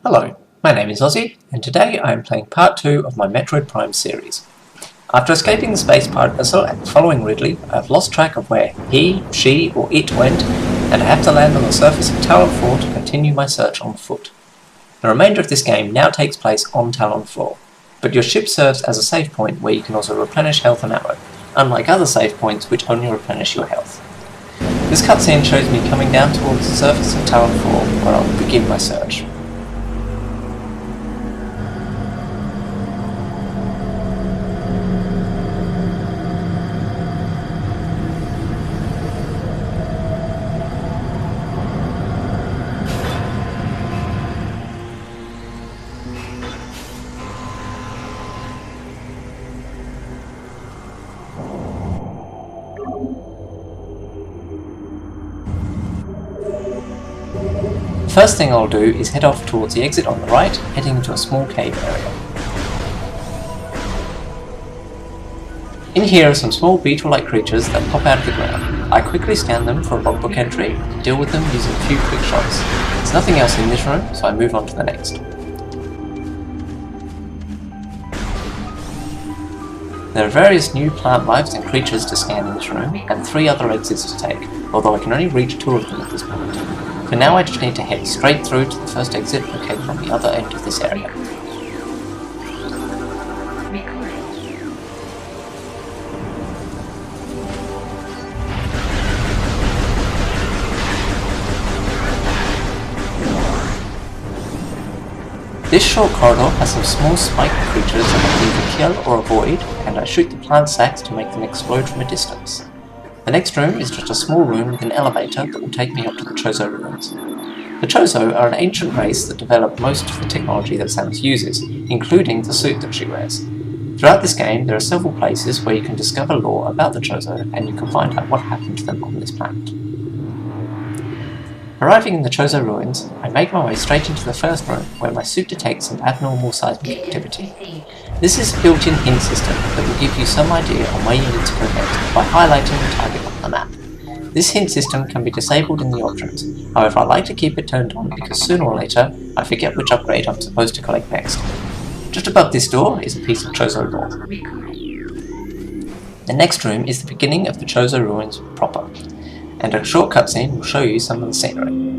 Hello, my name is Ozzie, and today I am playing part 2 of my Metroid Prime series. After escaping the space pirate vessel and following Ridley, I have lost track of where he, she, or it went, and I have to land on the surface of Tallon 4 to continue my search on foot. The remainder of this game now takes place on Tallon 4, but your ship serves as a save point where you can also replenish health and ammo, unlike other save points which only replenish your health. This cutscene shows me coming down towards the surface of Tallon 4 where I will begin my search. The first thing I'll do is head off towards the exit on the right, heading into a small cave area. In here are some small beetle-like creatures that pop out of the ground. I quickly scan them for a logbook entry and deal with them using a few quick shots. There's nothing else in this room, so I move on to the next. There are various new plant lives and creatures to scan in this room, and 3 other exits to take, although I can only reach 2 of them at this point. For now I just need to head straight through to the first exit located on the other end of this area. This short corridor has some small spiked creatures that I can either kill or avoid, and I shoot the plant sacks to make them explode from a distance. The next room is just a small room with an elevator that will take me up to the Chozo Ruins. The Chozo are an ancient race that developed most of the technology that Samus uses, including the suit that she wears. Throughout this game, there are several places where you can discover lore about the Chozo, and you can find out what happened to them on this planet. Arriving in the Chozo Ruins, I make my way straight into the first room, where my suit detects some abnormal seismic activity. This is a built-in hint system that will give you some idea on where you need to go next by highlighting the target on the map. This hint system can be disabled in the options, however I like to keep it turned on because sooner or later I forget which upgrade I'm supposed to collect next. Just above this door is a piece of Chozo lore. The next room is the beginning of the Chozo Ruins proper, and a short cutscene will show you some of the scenery.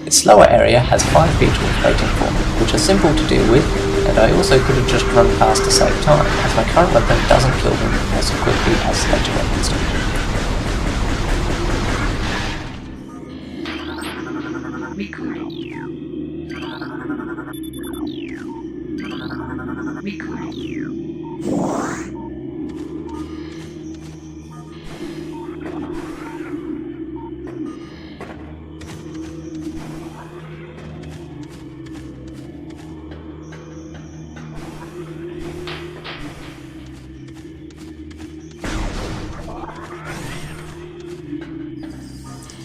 Its lower area has 5 beetles waiting for me, which are simple to deal with, and I also could have just run past to save time, as my current weapon doesn't kill them as quickly as later weapons do.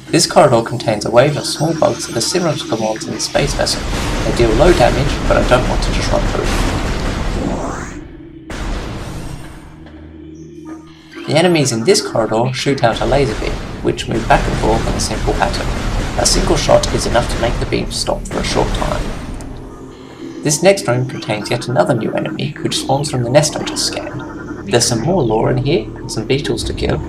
This corridor contains a wave of small bugs that are similar to the ones in the space vessel. They deal low damage, but I don't want to just run through. The enemies in this corridor shoot out a laser beam, which move back and forth in a simple pattern. A single shot is enough to make the beam stop for a short time. This next room contains yet another new enemy, which spawns from the nest I just scanned. There's some more lore in here, and some beetles to kill.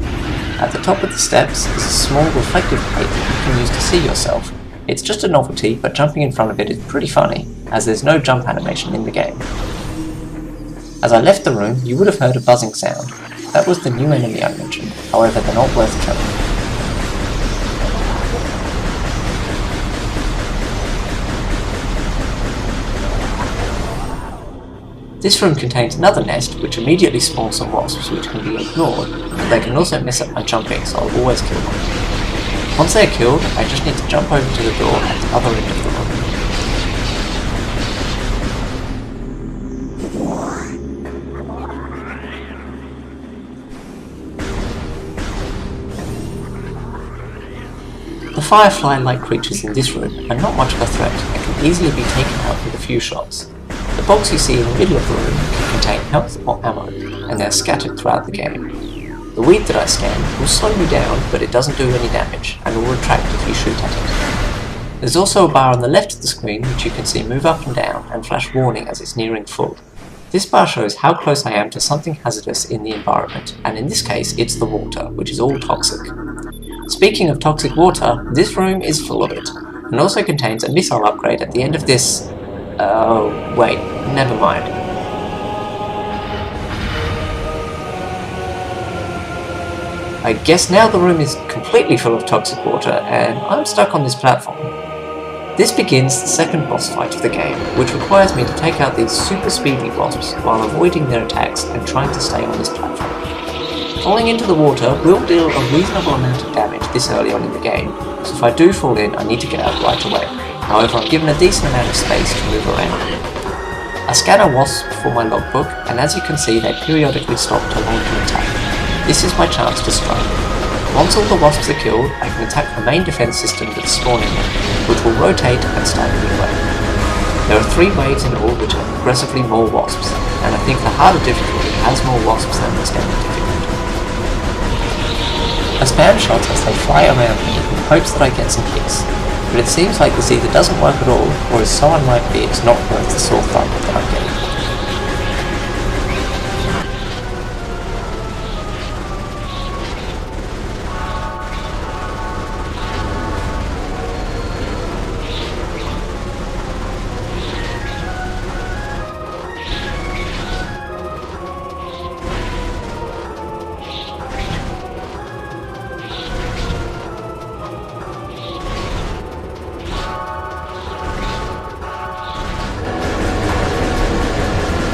At the top of the steps is a small reflective plate that you can use to see yourself. It's just a novelty, but jumping in front of it is pretty funny, as there's no jump animation in the game. As I left the room, you would have heard a buzzing sound. That was the new enemy I mentioned, however they're not worth killing. This room contains another nest, which immediately spawns some wasps which can be ignored, but they can also mess up my jumping, so I'll always kill them. Once they are killed, I just need to jump over to the door at the other end of the room. The firefly-like creatures in this room are not much of a threat and can easily be taken out with a few shots. The box you see in the middle of the room can contain health or ammo, and they're scattered throughout the game. The weed that I scan will slow you down, but it doesn't do any damage, and will retract if you shoot at it. There's also a bar on the left of the screen which you can see move up and down and flash warning as it's nearing full. This bar shows how close I am to something hazardous in the environment, and in this case it's the water, which is all toxic. Speaking of toxic water, this room is full of it, and also contains a missile upgrade at the end of this... oh, wait, never mind. I guess now the room is completely full of toxic water, and I'm stuck on this platform. This begins the second boss fight of the game, which requires me to take out these super speedy wasps while avoiding their attacks and trying to stay on this platform. Falling into the water will deal a reasonable amount of damage this early on in the game, so if I do fall in I need to get out right away. However, I'm given a decent amount of space to move around. I scan a wasp for my logbook, and as you can see they periodically stop to launch an attack. This is my chance to strike. Once all the wasps are killed, I can attack the main defense system that's spawning them, which will rotate and start a new wave. There are 3 waves in all which have progressively more wasps, and I think the harder difficulty has more wasps than the standard difficulty. I spam shots as they fly around me in hopes that I get some hits, but it seems like this either doesn't work at all, or is so unlikely it's not worth the sore thumb that I'm getting.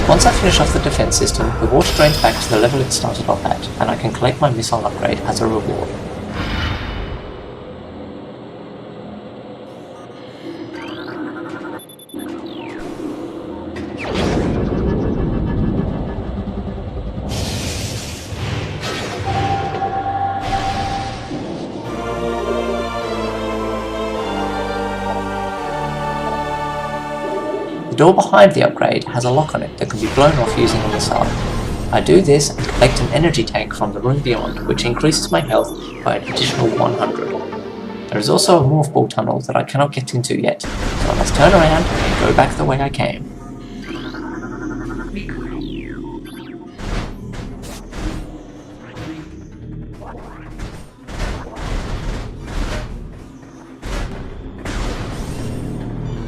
Once I finish off the defense system, the water drains back to the level it started off at, and I can collect my missile upgrade as a reward. The door behind the upgrade has a lock on it that can be blown off using a missile. I do this and collect an energy tank from the room beyond, which increases my health by an additional 100. There is also a morph ball tunnel that I cannot get into yet, so I must turn around and go back the way I came.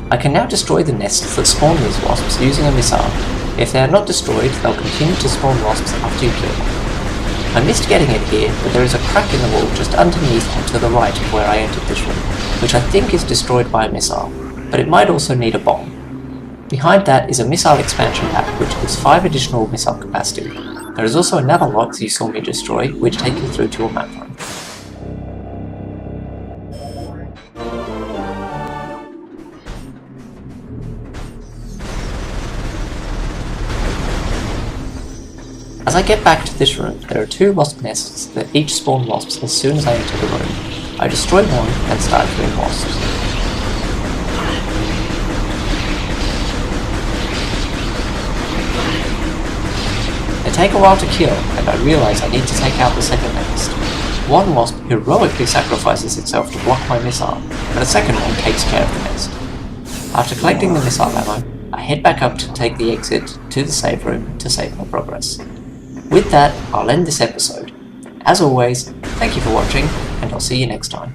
I can now destroy the nests that spawn these wasps using a missile. If they are not destroyed, they'll continue to spawn wasps after you kill them. I missed getting it here, but there is a crack in the wall just underneath and to the right of where I entered this room, which I think is destroyed by a missile, but it might also need a bomb. Behind that is a missile expansion pack which gives 5 additional missile capacity. There is also another lock that you saw me destroy, which take you through to your map room. As I get back to this room, there are 2 wasp nests that each spawn wasps as soon as I enter the room. I destroy one and start killing wasps. They take a while to kill, and I realise I need to take out the second nest. One wasp heroically sacrifices itself to block my missile, but a second one takes care of the nest. After collecting the missile ammo, I head back up to take the exit to the save room to save my progress. With that, I'll end this episode. As always, thank you for watching, and I'll see you next time.